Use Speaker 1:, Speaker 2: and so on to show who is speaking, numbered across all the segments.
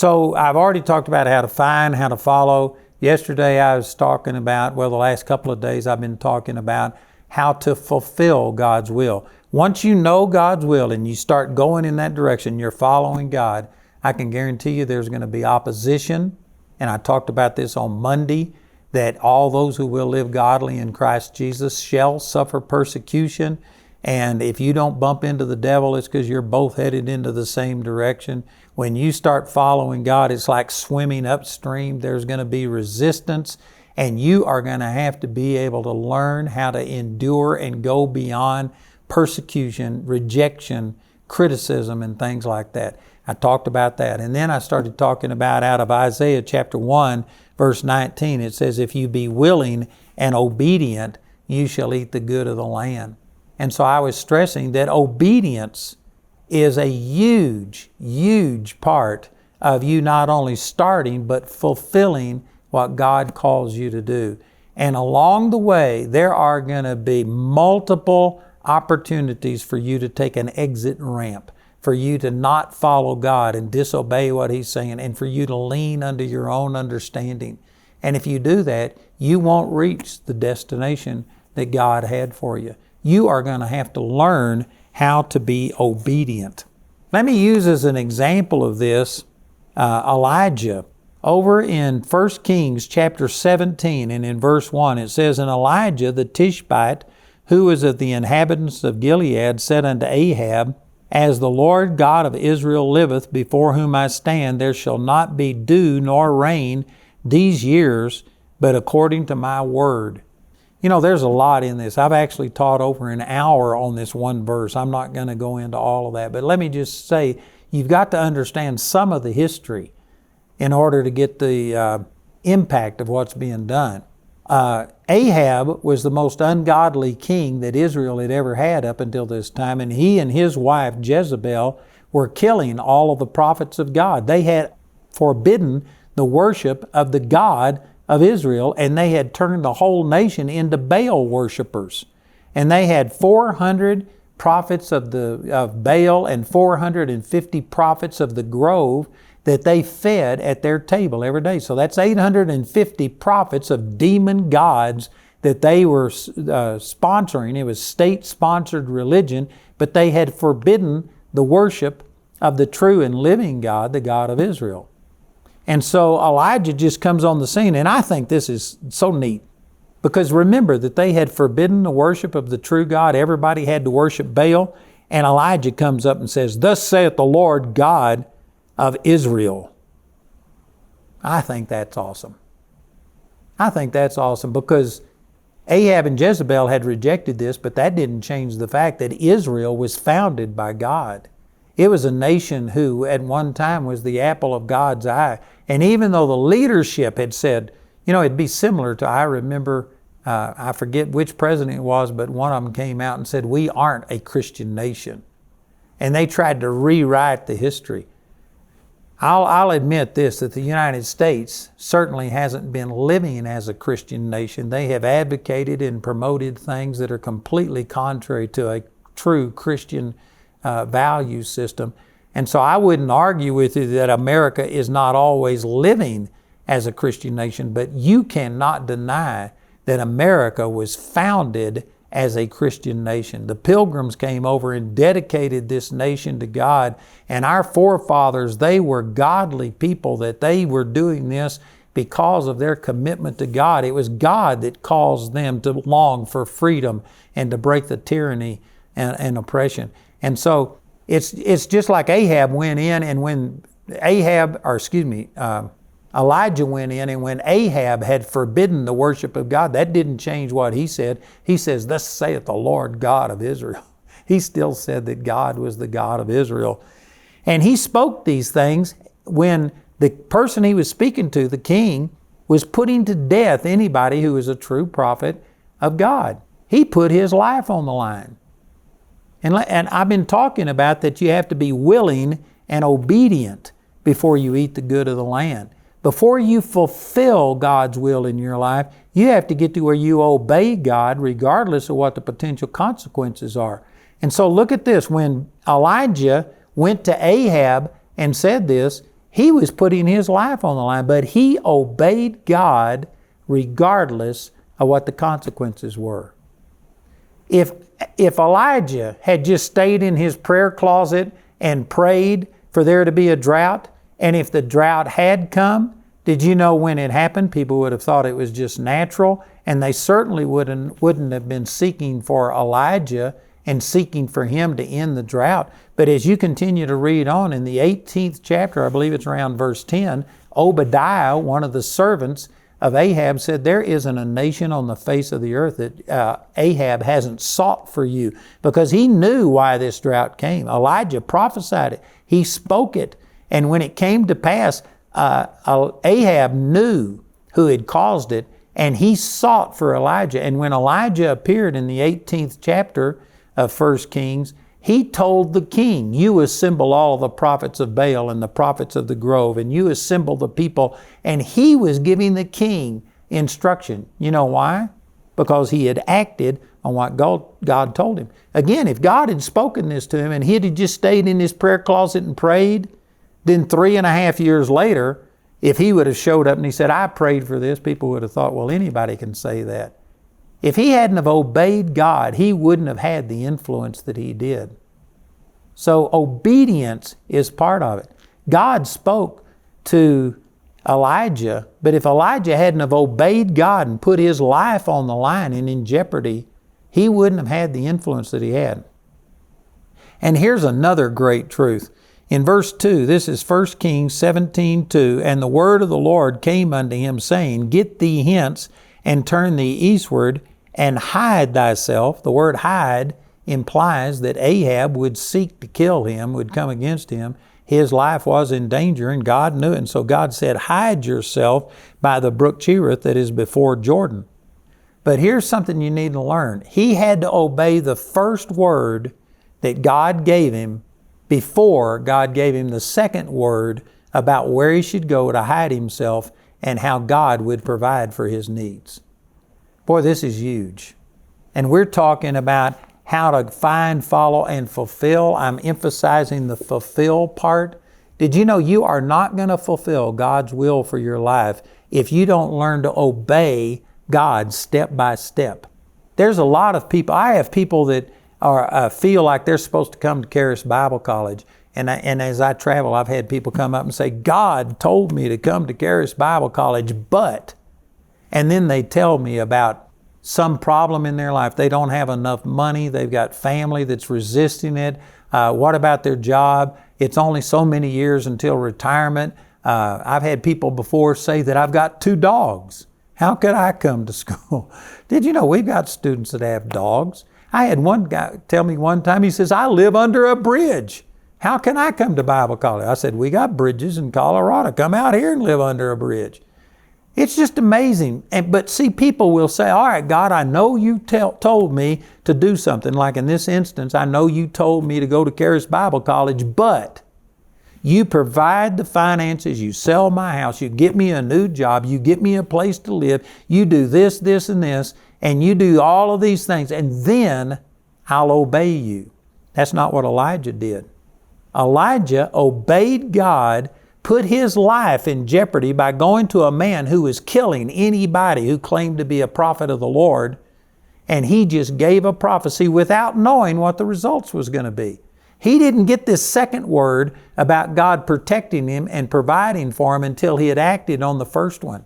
Speaker 1: So I've already talked about how to find, how to follow. Yesterday I was talking about, well, the last couple of days I've been talking about how to fulfill God's will. Once you know God's will and you start going in that direction, you're following God, I can guarantee you there's going to be opposition. And I talked about this on Monday, that all those who will live godly in Christ Jesus shall suffer persecution. And if you don't bump into the devil, it's because you're both headed into the same direction. When you start following God, it's like swimming upstream. There's going to be resistance, and you are going to have to be able to learn how to endure and go beyond persecution, rejection, criticism, and things like that. I talked about that. And then I started talking about out of Isaiah chapter 1, verse 19. It says, if you be willing and obedient, you shall eat the good of the land. And so I was stressing that obedience is a huge, huge part of you not only starting, but fulfilling what God calls you to do. And along the way, there are going to be multiple opportunities for you to take an exit ramp, for you to not follow God and disobey what He's saying, and for you to lean under your own understanding. And if you do that, you won't reach the destination that God had for you. You are going to have to learn how to be obedient. Let me use as an example of this Elijah. Over in 1 Kings chapter 17 and in verse 1, it says, and Elijah the Tishbite, who was of the inhabitants of Gilead, said unto Ahab, as the Lord God of Israel liveth, before whom I stand, there shall not be dew nor rain these years, but according to my word. You know, there's a lot in this. I've actually taught over an hour on this one verse. I'm not going to go into all of that, but let me just say, you've got to understand some of the history in order to get the impact of what's being done. Ahab was the most ungodly king that Israel had ever had up until this time, and he and his wife Jezebel were killing all of the prophets of God. They had forbidden the worship of the God of Israel, and they had turned the whole nation into Baal worshipers. And they had 400 prophets of Baal and 450 prophets of the grove that they fed at their table every day. So that's 850 prophets of demon gods that they were sponsoring. It was state-sponsored religion, but they had forbidden the worship of the true and living God, the God of Israel. And so Elijah just comes on the scene, and I think this is so neat. Because remember that they had forbidden the worship of the true God. Everybody had to worship Baal. And Elijah comes up and says, thus saith the Lord God of Israel. I think that's awesome. I think that's awesome because Ahab and Jezebel had rejected this, but that didn't change the fact that Israel was founded by God. It was a nation who at one time was the apple of God's eye. And even though the leadership had said, you know, it'd be similar to, I remember, I forget which president it was, but one of them came out and said, we aren't a Christian nation. And they tried to rewrite the history. I'll admit this, that the United States certainly hasn't been living as a Christian nation. They have advocated and promoted things that are completely contrary to a true Christian value system. And so I wouldn't argue with you that America is not always living as a Christian nation, but you cannot deny that America was founded as a Christian nation. The Pilgrims came over and dedicated this nation to God, and our forefathers, they were godly people, that they were doing this because of their commitment to God. It was God that caused them to long for freedom and to break the tyranny and oppression. And so it's just like Ahab went in, and when Elijah went in, and when Ahab had forbidden the worship of God, that didn't change what he said. He says, thus saith the Lord God of Israel. He still said that God was the God of Israel. And he spoke these things when the person he was speaking to, the king, was putting to death anybody who was a true prophet of God. He put his life on the line. And I've been talking about that you have to be willing and obedient before you eat the good of the land. Before you fulfill God's will in your life, you have to get to where you obey God regardless of what the potential consequences are. And so look at this. When Elijah went to Ahab and said this, He was putting his life on the line, but he obeyed God regardless of what the consequences were. If Elijah had just stayed in his prayer closet and prayed for there to be a drought, and if the drought had come, did you know when it happened, people would have thought it was just natural, and they certainly wouldn't have been seeking for Elijah and seeking for him to end the drought. But as you continue to read on in the 18th chapter, I believe it's around verse 10, Obadiah, one of the servants of Ahab, said, there isn't a nation on the face of the earth that Ahab hasn't sought for you, because he knew why this drought came. Elijah prophesied it. He spoke it. And when it came to pass, Ahab knew who had caused it, and he sought for Elijah. And when Elijah appeared in the 18th chapter of 1 Kings, he told the king, you assemble all the prophets of Baal and the prophets of the grove, and you assemble the people. And he was giving the king instruction. You know why? Because he had acted on what God told him. Again, if God had spoken this to him and he had just stayed in his prayer closet and prayed, then 3.5 years later, if he would have showed up and he said, I prayed for this, people would have thought, well, anybody can say that. If he hadn't have obeyed God, he wouldn't have had the influence that he did. So obedience is part of it. God spoke to Elijah, but if Elijah hadn't have obeyed God and put his life on the line and in jeopardy, he wouldn't have had the influence that he had. And here's another great truth. In verse 2, this is 1 Kings 17:2, and the word of the Lord came unto him, saying, get thee hence, and turn thee eastward, and hide thyself. The word hide implies that Ahab would seek to kill him, would come against him. His life was in danger, and God knew it. And so God said, hide yourself by the brook Cherith that is before Jordan. But here's something you need to learn. He had to obey the first word that God gave him before God gave him the second word about where he should go to hide himself and how God would provide for his needs. Boy, this is huge. And we're talking about how to find, follow, and fulfill. I'm emphasizing the fulfill part. Did you know you are not going to fulfill God's will for your life if you don't learn to obey God step by step? There's a lot of people. I have people that feel like they're supposed to come to 𝗪𝗪 Bible College. And as I travel, I've had people come up and say, God told me to come to 𝗪𝗪 Bible College, but, and then they tell me about some problem in their life. They don't have enough money. They've got family that's resisting it. What about their job? It's only so many years until retirement. I've had people before say that I've got 2 dogs. How could I come to school? Did you know we've got students that have dogs? I had one guy tell me one time, he says, I live under a bridge. How can I come to Bible college? I said, we got bridges in Colorado. Come out here and live under a bridge. It's just amazing. But see, people will say, all right, God, I know you told me to do something. Like in this instance, I know you told me to go to 𝗪𝗪 Bible College, but you provide the finances, you sell my house, you get me a new job, you get me a place to live, you do this, this, and this, and you do all of these things, and then I'll obey you. That's not what Elijah did. Elijah obeyed God, put his life in jeopardy by going to a man who was killing anybody who claimed to be a prophet of the Lord, and he just gave a prophecy without knowing what the results was going to be. He didn't get this second word about God protecting him and providing for him until he had acted on the first one.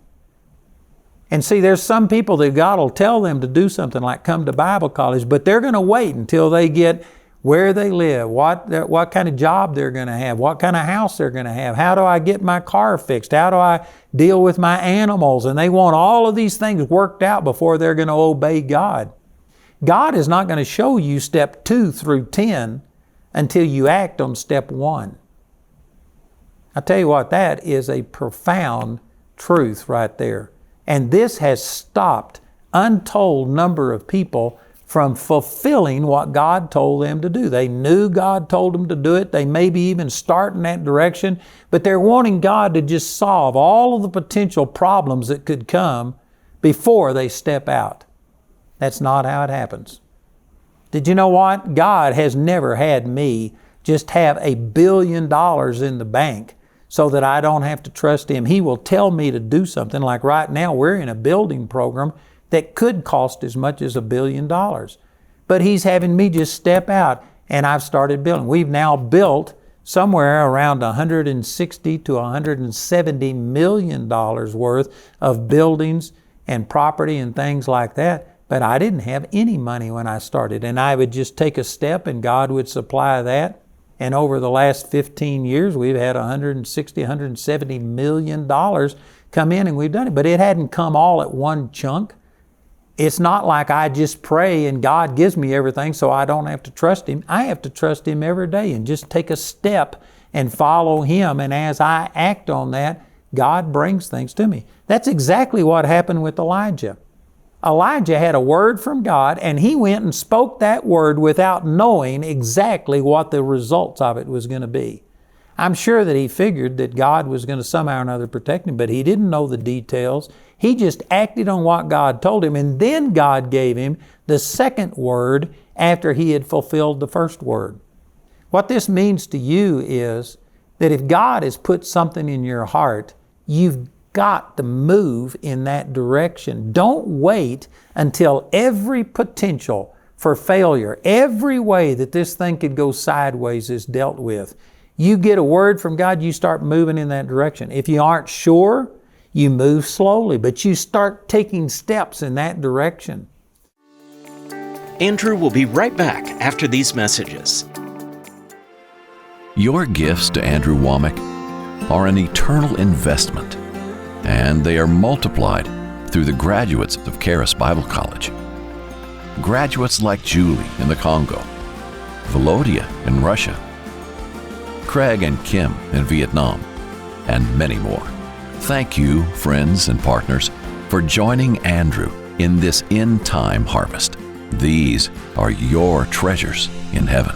Speaker 1: And see, there's some people that God will tell them to do something like come to Bible college, but they're going to wait until they get where they live, what kind of job they're going to have, what kind of house they're going to have, how do I get my car fixed, how do I deal with my animals, and they want all of these things worked out before they're going to obey God. God is not going to show you step 2 through 10 until you act on step 1. I tell you what, that is a profound truth right there. And this has stopped untold number of people from fulfilling what God told them to do. They knew God told them to do it. They maybe even start in that direction, but they're wanting God to just solve all of the potential problems that could come before they step out. That's not how it happens. Did you know what? God has never had me just have $1 billion in the bank so that I don't have to trust Him. He will tell me to do something. Like right now, we're in a building program that could cost as much as $1 billion. But He's having me just step out, and I've started building. We've now built somewhere around $160 to $170 million worth of buildings and property and things like that. But I didn't have any money when I started, and I would just take a step and God would supply that. And over the last 15 years, we've had $160, $170 million come in, and we've done it. But it hadn't come all at one chunk. It's not like I just pray and God gives me everything so I don't have to trust Him. I have to trust Him every day and just take a step and follow Him. And as I act on that, God brings things to me. That's exactly what happened with Elijah. Elijah had a word from God, and he went and spoke that word without knowing exactly what the results of it was going to be. I'm sure that he figured that God was going to somehow or another protect him, but he didn't know the details. He just acted on what God told him, and then God gave him the second word after he had fulfilled the first word. What this means to you is that if God has put something in your heart, you've got to move in that direction. Don't wait until every potential for failure, every way that this thing could go sideways is dealt with. You get a word from God, you start moving in that direction. If you aren't sure, you move slowly, but you start taking steps in that direction.
Speaker 2: Andrew will be right back after these messages.
Speaker 3: Your gifts to Andrew Wommack are an eternal investment, and they are multiplied through the graduates of Charis Bible College. Graduates like Julie in the Congo, Volodya in Russia, Craig and Kim in Vietnam, and many more. Thank you, friends and partners, for joining Andrew in this end-time harvest. These are your treasures in heaven.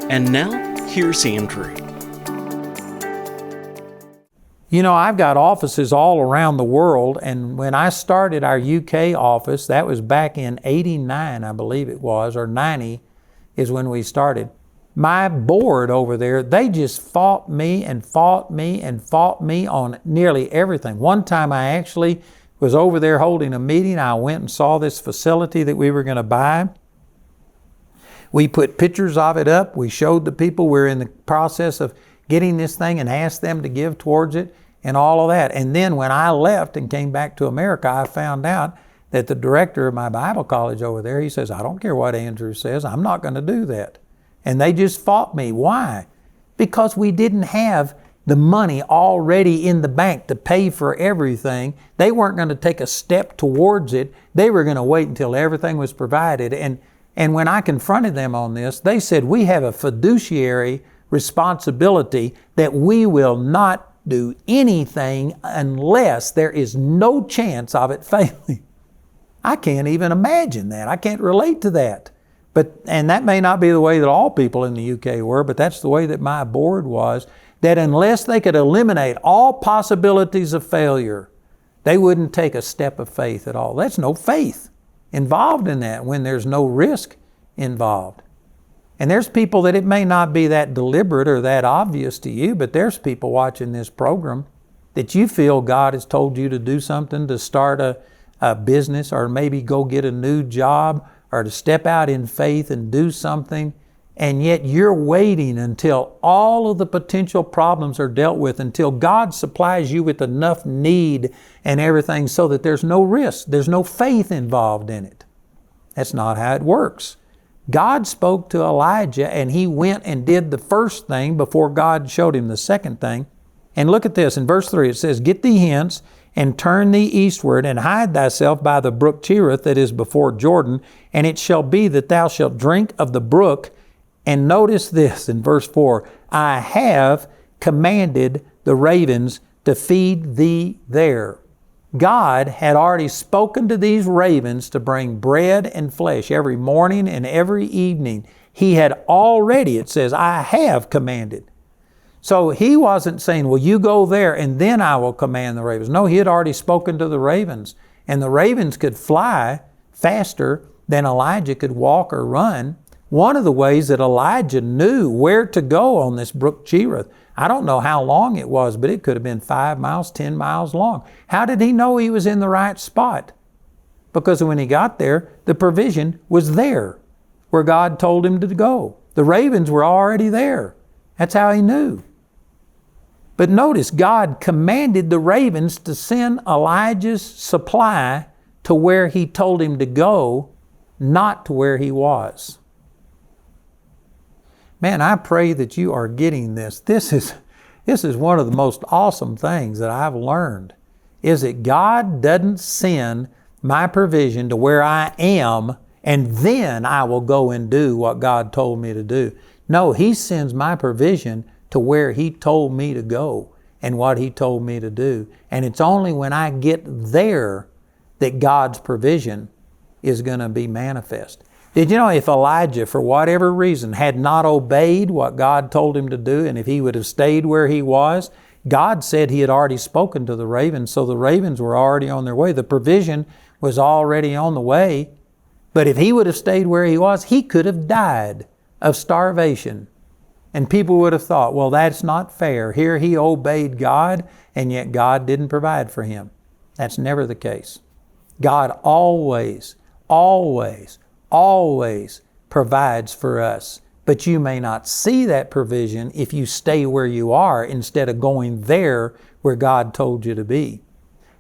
Speaker 2: And now, here's Andrew.
Speaker 1: You know, I've got offices all around the world, and when I started our UK office, that was back in 89, I believe it was, or 90 is when we started. My board over there, they just fought me and fought me and fought me on nearly everything. One time I actually was over there holding a meeting. I went and saw this facility that we were going to buy. We put pictures of it up. We showed the people we're in the process of getting this thing and asked them to give towards it and all of that. And then when I left and came back to America, I found out that the director of my Bible college over there, he says, I don't care what Andrew says, I'm not going to do that. And they just fought me. Why? Because we didn't have the money already in the bank to pay for everything. They weren't going to take a step towards it. They were going to wait until everything was provided. And when I confronted them on this, they said, we have a fiduciary responsibility that we will not do anything unless there is no chance of it failing. I can't even imagine that. I can't relate to that. And that may not be the way that all people in the UK were, but that's the way that my board was, that unless they could eliminate all possibilities of failure, they wouldn't take a step of faith at all. That's no faith involved in that when there's no risk involved. And there's people that it may not be that deliberate or that obvious to you, but there's people watching this program that you feel God has told you to do something, to start a business, or maybe go get a new job, or to step out in faith and do something, and yet you're waiting until all of the potential problems are dealt with, until God supplies you with enough need and everything so that there's no risk, there's no faith involved in it. That's not how it works. God spoke to Elijah, and he went and did the first thing before God showed him the second thing. And look at this, in verse 3 it says, Get thee hence, and turn thee eastward, and hide thyself by the brook Cherith that is before Jordan, and it shall be that thou shalt drink of the brook. And notice this in verse 4, I have commanded the ravens to feed thee there. God had already spoken to these ravens to bring bread and flesh every morning and every evening. He had already, it says, I have commanded. So he wasn't saying, well, you go there and then I will command the ravens. No, he had already spoken to the ravens. And the ravens could fly faster than Elijah could walk or run. One of the ways that Elijah knew where to go on this brook Cherith, I don't know how long it was, but it could have been 5 miles, 10 miles long. How did he know he was in the right spot? Because when he got there, the provision was there where God told him to go. The ravens were already there. That's how he knew. But notice, God commanded the ravens to send Elijah's supply to where he told him to go, not to where he was. Man, I pray that you are getting this. This is one of the most awesome things that I've learned, is that God doesn't send my provision to where I am and then I will go and do what God told me to do. No, He sends my provision to where He told me to go and what He told me to do. And it's only when I get there that God's provision is going to be manifest. Did you know if Elijah, for whatever reason, had not obeyed what God told him to do, and if he would have stayed where he was, God said He had already spoken to the ravens, so the ravens were already on their way. The provision was already on the way. But if he would have stayed where he was, he could have died of starvation. And people would have thought, well, that's not fair. Here he obeyed God, and yet God didn't provide for him. That's never the case. God always provides for us. But you may not see that provision if you stay where you are instead of going there where God told you to be.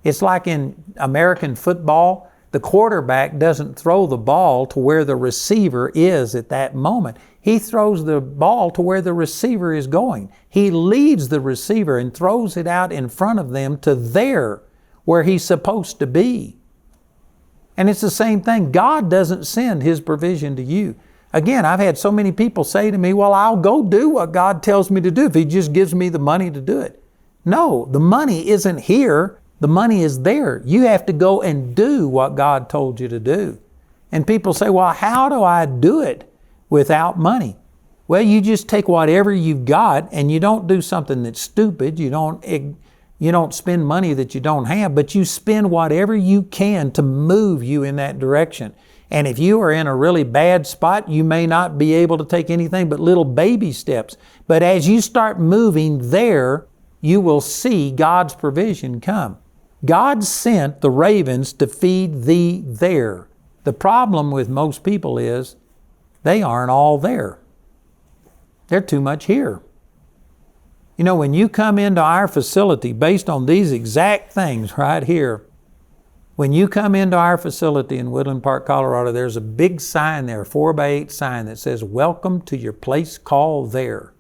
Speaker 1: It's like in American football, the quarterback doesn't throw the ball to where the receiver is at that moment. He throws the ball to where the receiver is going. He leads the receiver and throws it out in front of them to there where he's supposed to be. And it's the same thing. God doesn't send His provision to you. Again, I've had so many people say to me, well, I'll go do what God tells me to do if He just gives me the money to do it. No, the money isn't here. The money is there. You have to go and do what God told you to do. And people say, well, how do I do it without money? Well, you just take whatever you've got and you don't do something that's stupid. You don't spend money that you don't have, but you spend whatever you can to move you in that direction. And if you are in a really bad spot, you may not be able to take anything but little baby steps. But as you start moving there, you will see God's provision come. God sent the ravens to feed thee there. The problem with most people is they aren't all there. They're too much here. You know, when you come into our facility based on these exact things right here, when you come into our facility in Woodland Park, Colorado, there's a big sign there, 4x8 sign that says, "Welcome to your place called there."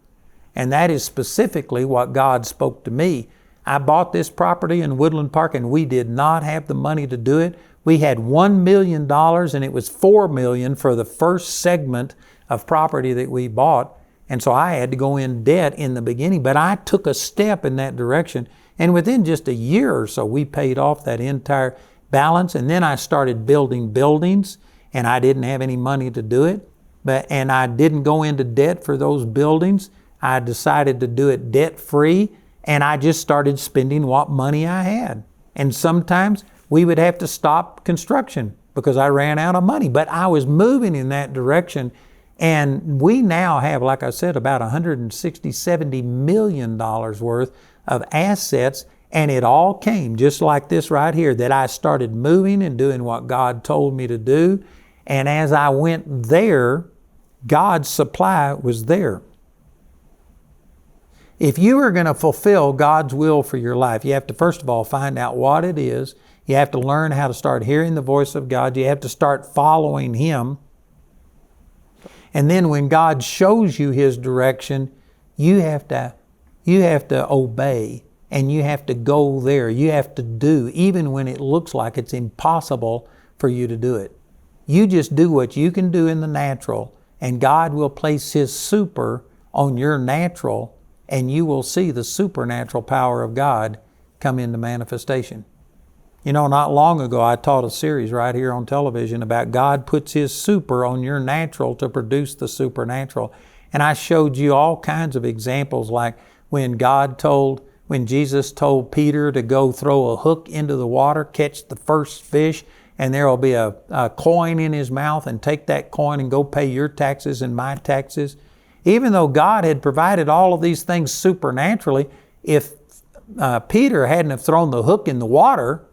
Speaker 1: And that is specifically what God spoke to me. I bought this property in Woodland Park and we did not have the money to do it. We had $1 million and it was $4 million for the first segment of property that we bought. And so I had to go in debt in the beginning, but I took a step in that direction. And within just a year or so, we paid off that entire balance. And then I started building buildings and I didn't have any money to do it. And I didn't go into debt for those buildings. I decided to do it debt-free. And I just started spending what money I had. And sometimes we would have to stop construction because I ran out of money. But I was moving in that direction. And we now have, like I said, about $160-70 million worth of assets. And it all came just like this right here, that I started moving and doing what God told me to do. And as I went there, God's supply was there. If you are going to fulfill God's will for your life, you have to first of all find out what it is. You have to learn how to start hearing the voice of God. You have to start following Him. And then when God shows you His direction, you have to obey and you have to go there. You have to do, even when it looks like it's impossible for you to do it. You just do what you can do in the natural, and God will place His super on your natural, and you will see the supernatural power of God come into manifestation. You know, not long ago, I taught a series right here on television about God puts His super on your natural to produce the supernatural. And I showed you all kinds of examples, like when Jesus told Peter to go throw a hook into the water, catch the first fish, and there will be a coin in his mouth, and take that coin and go pay your taxes and my taxes. Even though God had provided all of these things supernaturally, if Peter hadn't have thrown the hook in the water,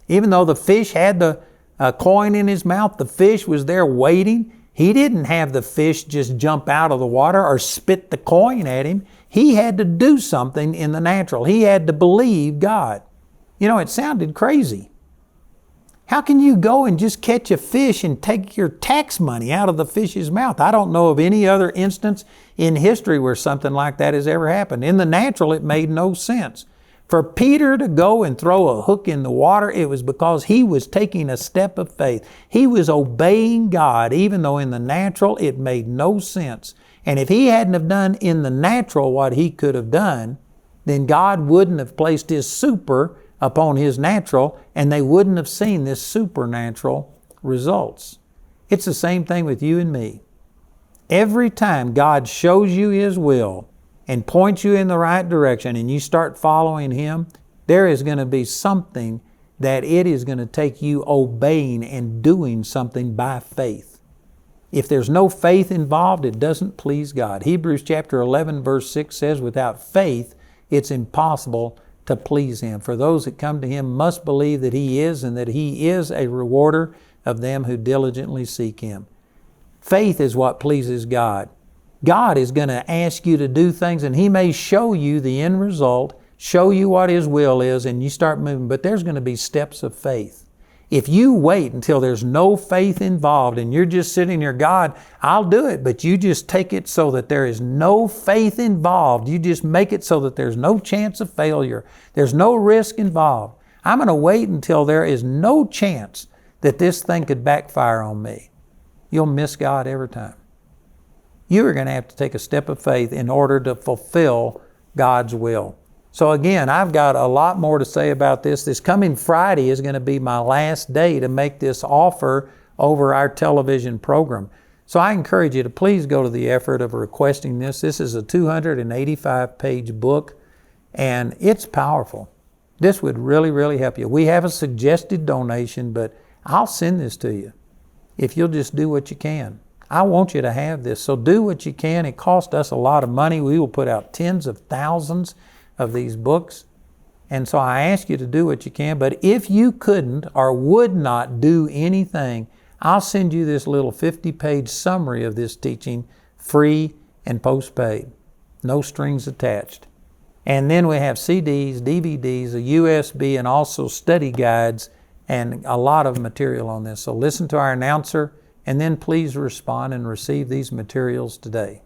Speaker 1: even though the fish had the coin in his mouth, the fish was there waiting. He didn't have the fish just jump out of the water or spit the coin at him. He had to do something in the natural. He had to believe God. You know, it sounded crazy. How can you go and just catch a fish and take your tax money out of the fish's mouth? I don't know of any other instance in history where something like that has ever happened. In the natural, it made no sense. For Peter to go and throw a hook in the water, it was because he was taking a step of faith. He was obeying God, even though in the natural it made no sense. And if he hadn't have done in the natural what he could have done, then God wouldn't have placed His super upon His natural, and they wouldn't have seen this supernatural results. It's the same thing with you and me. Every time God shows you His will and points you in the right direction and you start following Him, there is going to be something that it is going to take you obeying and doing something by faith. If there's no faith involved, it doesn't please God. Hebrews chapter 11 verse 6 says, without faith, it's impossible to please Him. For those that come to Him must believe that He is, and that He is a rewarder of them who diligently seek Him. Faith is what pleases God. God is going to ask you to do things, and He may show you the end result, show you what His will is, and you start moving. But there's going to be steps of faith. If you wait until there's no faith involved and you're just sitting there, God, I'll do it, but you just take it so that there is no faith involved. You just make it so that there's no chance of failure. There's no risk involved. I'm going to wait until there is no chance that this thing could backfire on me. You'll miss God every time. You are going to have to take a step of faith in order to fulfill God's will. So again, I've got a lot more to say about this. This coming Friday is going to be my last day to make this offer over our television program. So I encourage you to please go to the effort of requesting this. This is a 285-page book, and it's powerful. This would really, really help you. We have a suggested donation, but I'll send this to you if you'll just do what you can. I want you to have this, so do what you can. It costs us a lot of money. We will put out tens of thousands of these books. And so I ask you to do what you can, but if you couldn't or would not do anything, I'll send you this little 50-page summary of this teaching, free and postpaid. No strings attached. And then we have CDs, DVDs, a USB, and also study guides, and a lot of material on this. So listen to our announcer, and then please respond and receive these materials today.